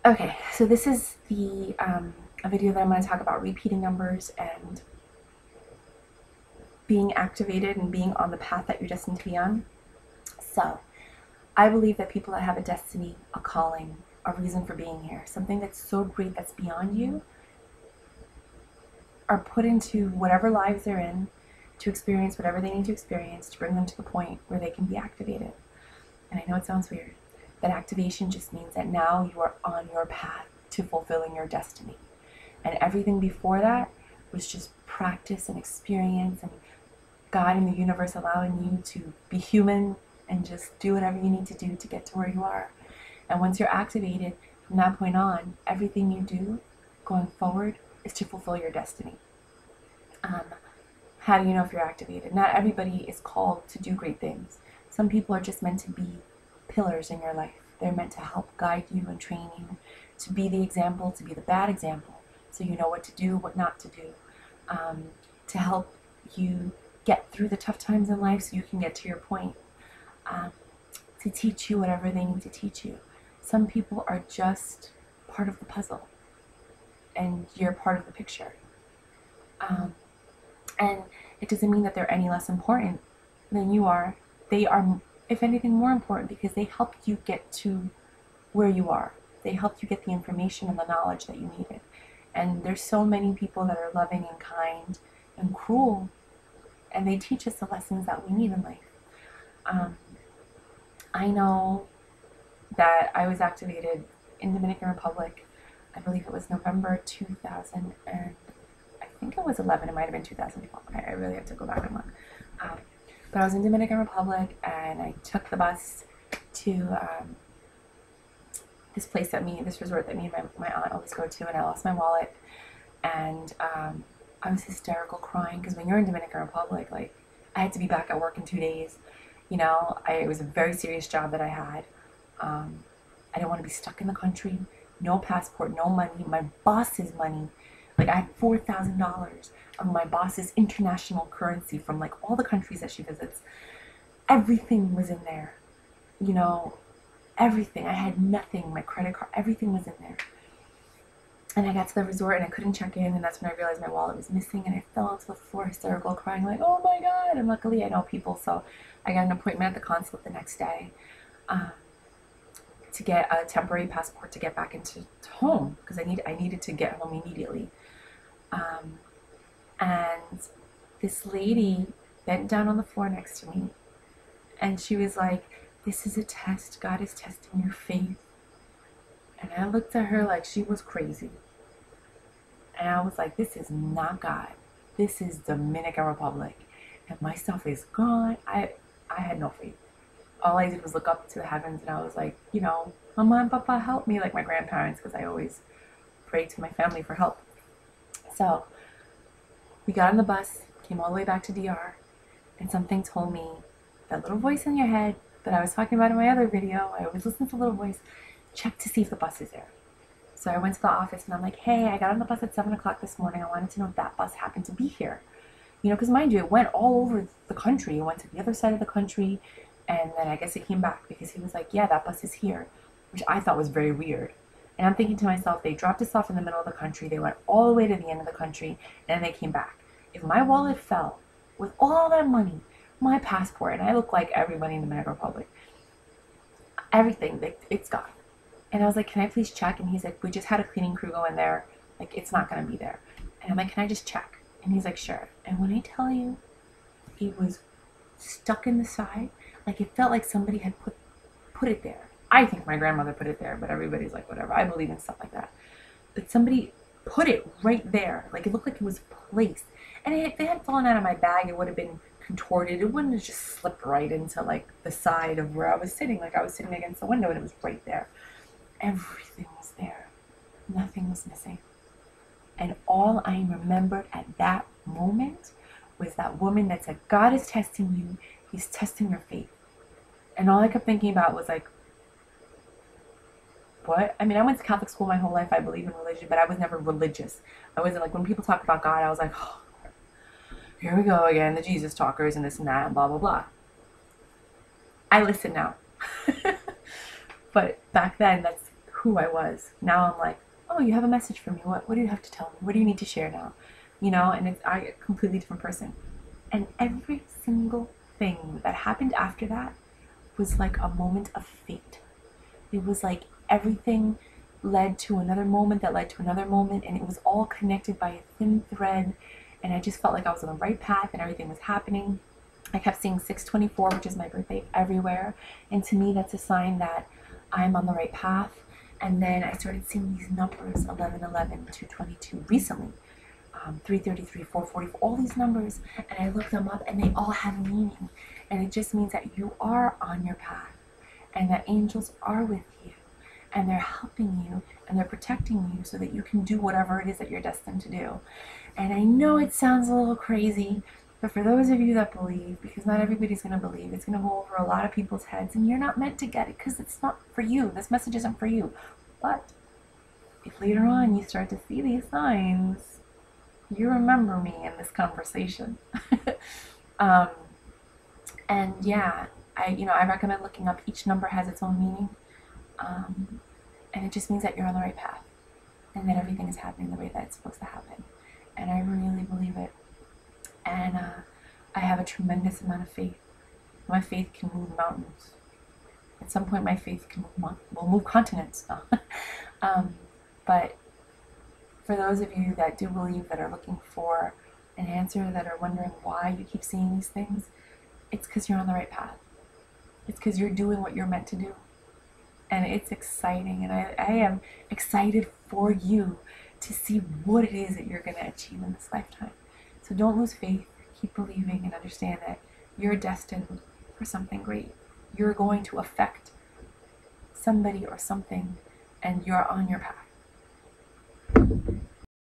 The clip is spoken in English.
Okay, so this is a video that I'm going to talk about repeating numbers and being activated and being on the path that you're destined to be on. So, I believe that people that have a destiny, a calling, a reason for being here, something that's so great that's beyond you, are put into whatever lives they're in to experience whatever they need to experience to bring them to the point where they can be activated. And I know it sounds weird, but activation just means that now you are on your path to fulfilling your destiny. And everything before that was just practice and experience and God and the universe allowing you to be human and just do whatever you need to do to get to where you are. And once you're activated, from that point on, everything you do going forward is to fulfill your destiny. How do you know if you're activated? Not everybody is called to do great things. Some people are just meant to be pillars in your life. They're meant to help guide you and train you, to be the example, to be the bad example, so you know what to do, what not to do, to help you get through the tough times in life so you can get to your point, to teach you whatever they need to teach you. Some people are just part of the puzzle, and you're part of the picture. And it doesn't mean that they're any less important than you are. They are, if anything, more important because they helped you get to where you are. They helped you get the information and the knowledge that you needed. And there's so many people that are loving and kind and cruel, and they teach us the lessons that we need in life. I know that I was activated in Dominican Republic. I believe it was November 2000, and I think it was 11. It might have been 2012. I really have to go back and look. But I was in Dominican Republic, and I took the bus to this resort that me and my aunt always go to, and I lost my wallet, and I was hysterical crying because when you're in Dominican Republic, like, I had to be back at work in 2 days. It was a very serious job that I had. I didn't want to be stuck in the country. No passport, no money. My boss's money. Like, I had $4,000 of my boss's international currency from, like, all the countries that she visits. Everything was in there. Everything. I had nothing. My credit card, everything was in there. And I got to the resort and I couldn't check in, and that's when I realized my wallet was missing, and I fell onto the floor hysterical crying like, oh my God. And luckily I know people, so I got an appointment at the consulate the next day to get a temporary passport to get back into home because I needed to get home immediately. And this lady bent down on the floor next to me, and she was like, this is a test. God is testing your faith. And I looked at her like she was crazy. And I was like, this is not God. This is Dominican Republic. And my stuff is gone. I had no faith. All I did was look up to the heavens, and I was like, Mama and Papa, help me, like my grandparents, because I always prayed to my family for help. So we got on the bus, came all the way back to DR, and something told me, that little voice in your head that I was talking about in my other video, I always listen to the little voice, check to see if the bus is there. So I went to the office and I'm like, hey, I got on the bus at 7 o'clock this morning. I wanted to know if that bus happened to be here. Because mind you, it went all over the country. It went to the other side of the country, and then I guess it came back because he was like, yeah, that bus is here, which I thought was very weird. And I'm thinking to myself, they dropped us off in the middle of the country, they went all the way to the end of the country, and then they came back. If my wallet fell with all that money, my passport, and I look like everybody in the Dominican Republic, everything, it's gone. And I was like, can I please check? And he's like, we just had a cleaning crew go in there. Like, it's not going to be there. And I'm like, can I just check? And he's like, sure. And when I tell you, it was stuck in the side. Like, it felt like somebody had put it there. I think my grandmother put it there, but everybody's like, whatever. I believe in stuff like that. But somebody put it right there. Like, it looked like it was placed. And if it had fallen out of my bag, it would have been contorted. It wouldn't have just slipped right into, like, the side of where I was sitting. Like, I was sitting against the window, and it was right there. Everything was there. Nothing was missing. And all I remembered at that moment was that woman that said, God is testing you. He's testing your faith. And all I kept thinking about was like, what? I mean, I went to Catholic school my whole life. I believe in religion, but I was never religious. I wasn't like, when people talk about God, I was like, oh, here we go again, the Jesus talkers and this and that and blah, blah, blah. I listen now. But back then, that's who I was. Now I'm like, oh, you have a message for me. What do you have to tell me? What do you need to share now? You know, and it's a completely different person. And every single thing that happened after that was like a moment of fate. It was like everything led to another moment that led to another moment, and it was all connected by a thin thread. And I just felt like I was on the right path and everything was happening. I kept seeing 624, which is my birthday, everywhere. And to me, that's a sign that I'm on the right path. And then I started seeing these numbers, 1111, 222, recently. 333, 444, all these numbers, and I looked them up and they all have meaning. And it just means that you are on your path and that angels are with you and they're helping you and they're protecting you so that you can do whatever it is that you're destined to do. And I know it sounds a little crazy, but for those of you that believe, because not everybody's going to believe, it's going to go over a lot of people's heads and you're not meant to get it because it's not for you. This message isn't for you. But if later on you start to see these signs, you remember me in this conversation. And yeah, I recommend looking up. Each number has its own meaning. And it just means that you're on the right path and that everything is happening the way that it's supposed to happen. And I really believe it. And I have a tremendous amount of faith. My faith can move mountains. At some point, my faith can move continents. But for those of you that do believe, that are looking for an answer, that are wondering why you keep seeing these things, it's because you're on the right path. It's because you're doing what you're meant to do. And it's exciting. And I am excited for you to see what it is that you're going to achieve in this lifetime. So don't lose faith. Keep believing and understand that you're destined for something great. You're going to affect somebody or something, and you're on your path.